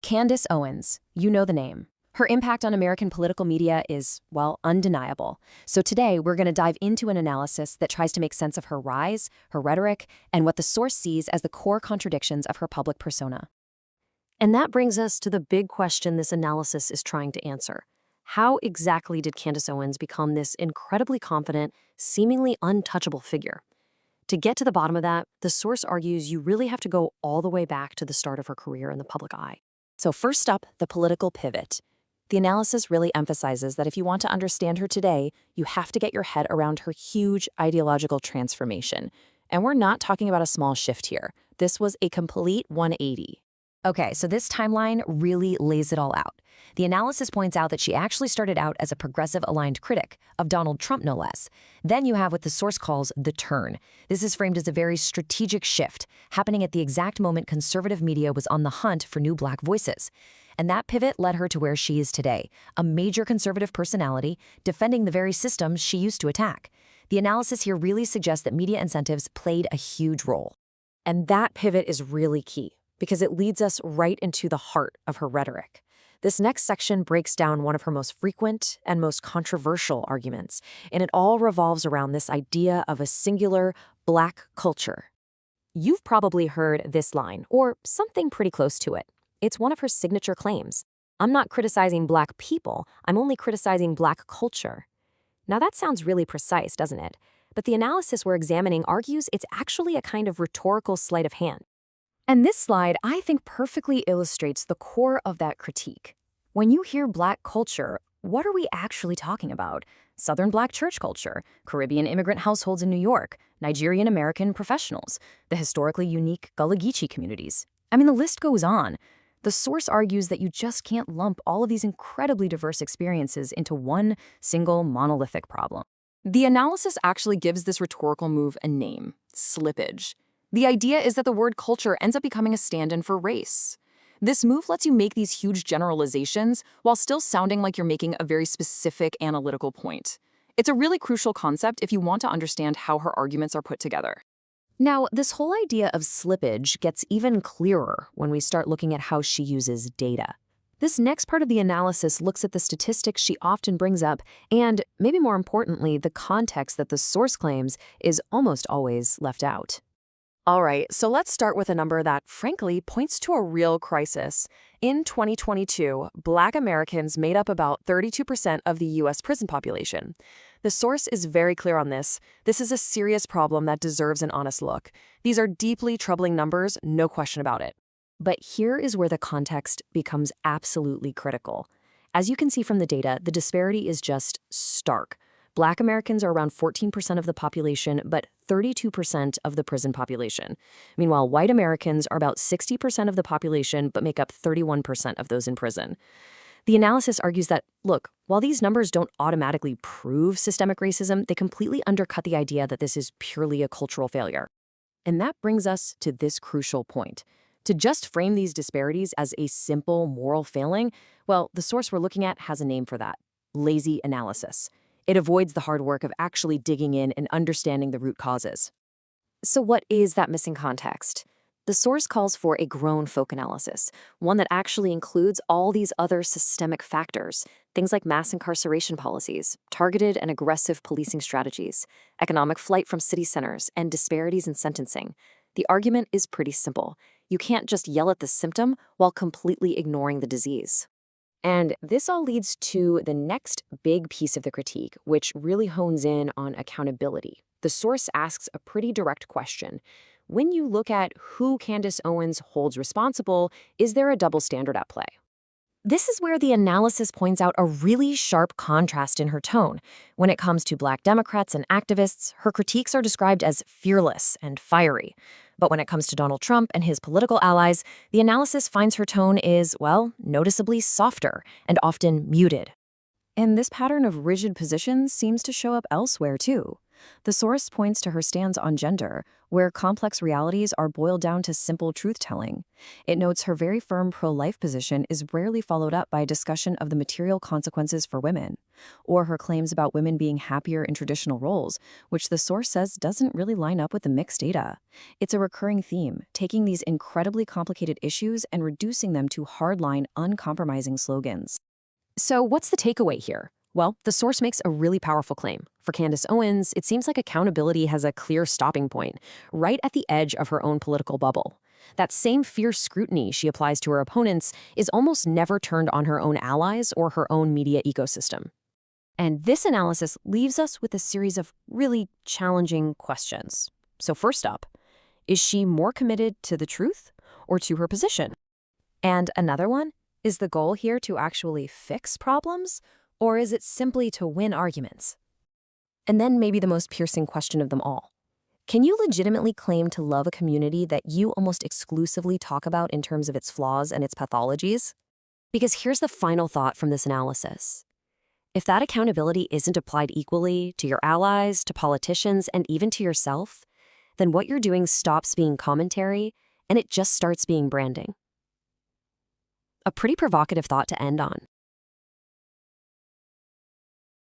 Candace Owens, you know the name. Her impact on American political media is, well, undeniable. So today, we're going to dive into an analysis that tries to make sense of her rise, her rhetoric, and what the source sees as the core contradictions of her public persona. And that brings us to the big question this analysis is trying to answer. How exactly did Candace Owens become this incredibly confident, seemingly untouchable figure? To get to the bottom of that, the source argues you really have to go all the way back to the start of her career in the public eye. So first up, the political pivot. The analysis really emphasizes that if you want to understand her today, you have to get your head around her huge ideological transformation. And we're not talking about a small shift here. This was a complete 180. Okay, so this timeline really lays it all out. The analysis points out that she actually started out as a progressive-aligned critic of Donald Trump, no less. Then you have what the source calls the turn. This is framed as a very strategic shift, happening at the exact moment conservative media was on the hunt for new Black voices. And that pivot led her to where she is today, a major conservative personality defending the very systems she used to attack. The analysis here really suggests that media incentives played a huge role. And that pivot is really key, because it leads us right into the heart of her rhetoric. This next section breaks down one of her most frequent and most controversial arguments, and it all revolves around this idea of a singular Black culture. You've probably heard this line, or something pretty close to it. It's one of her signature claims. I'm not criticizing Black people, I'm only criticizing Black culture. Now that sounds really precise, doesn't it? But the analysis we're examining argues it's actually a kind of rhetorical sleight of hand. And this slide, I think, perfectly illustrates the core of that critique. When you hear Black culture, what are we actually talking about? Southern Black church culture, Caribbean immigrant households in New York, Nigerian American professionals, the historically unique Gullah Geechee communities. I mean, the list goes on. The source argues that you just can't lump all of these incredibly diverse experiences into one single monolithic problem. The analysis actually gives this rhetorical move a name: slippage. The idea is that the word culture ends up becoming a stand-in for race. This move lets you make these huge generalizations while still sounding like you're making a very specific analytical point. It's a really crucial concept if you want to understand how her arguments are put together. Now, this whole idea of slippage gets even clearer when we start looking at how she uses data. This next part of the analysis looks at the statistics she often brings up and, maybe more importantly, the context that the source claims is almost always left out. All right, so let's start with a number that, frankly, points to a real crisis. In 2022, Black Americans made up about 32% of the U.S. prison population. The source is very clear on this. This is a serious problem that deserves an honest look. These are deeply troubling numbers, no question about it. But here is where the context becomes absolutely critical. As you can see from the data, the disparity is just stark. Black Americans are around 14% of the population, but 32% of the prison population. Meanwhile, white Americans are about 60% of the population, but make up 31% of those in prison. The analysis argues that, look, while these numbers don't automatically prove systemic racism, they completely undercut the idea that this is purely a cultural failure. And that brings us to this crucial point. To just frame these disparities as a simple moral failing, well, the source we're looking at has a name for that: lazy analysis. It avoids the hard work of actually digging in and understanding the root causes. So what is that missing context? The source calls for a grown folk analysis, one that actually includes all these other systemic factors, things like mass incarceration policies, targeted and aggressive policing strategies, economic flight from city centers, and disparities in sentencing. The argument is pretty simple. You can't just yell at the symptom while completely ignoring the disease. And this all leads to the next big piece of the critique, which really hones in on accountability. The source asks a pretty direct question. When you look at who Candace Owens holds responsible, is there a double standard at play? This is where the analysis points out a really sharp contrast in her tone. When it comes to Black Democrats and activists, her critiques are described as fearless and fiery. But when it comes to Donald Trump and his political allies, the analysis finds her tone is, well, noticeably softer and often muted. And this pattern of rigid positions seems to show up elsewhere, too. The source points to her stance on gender, where complex realities are boiled down to simple truth-telling. It notes her very firm pro-life position is rarely followed up by a discussion of the material consequences for women, or her claims about women being happier in traditional roles, which the source says doesn't really line up with the mixed data. It's a recurring theme, taking these incredibly complicated issues and reducing them to hardline, uncompromising slogans. So what's the takeaway here? Well, the source makes a really powerful claim. For Candace Owens, it seems like accountability has a clear stopping point, right at the edge of her own political bubble. That same fierce scrutiny she applies to her opponents is almost never turned on her own allies or her own media ecosystem. And this analysis leaves us with a series of really challenging questions. So first up, is she more committed to the truth or to her position? And another one, is the goal here to actually fix problems, or is it simply to win arguments? And then maybe the most piercing question of them all. Can you legitimately claim to love a community that you almost exclusively talk about in terms of its flaws and its pathologies? Because here's the final thought from this analysis. If that accountability isn't applied equally to your allies, to politicians, and even to yourself, then what you're doing stops being commentary and it just starts being branding. A pretty provocative thought to end on.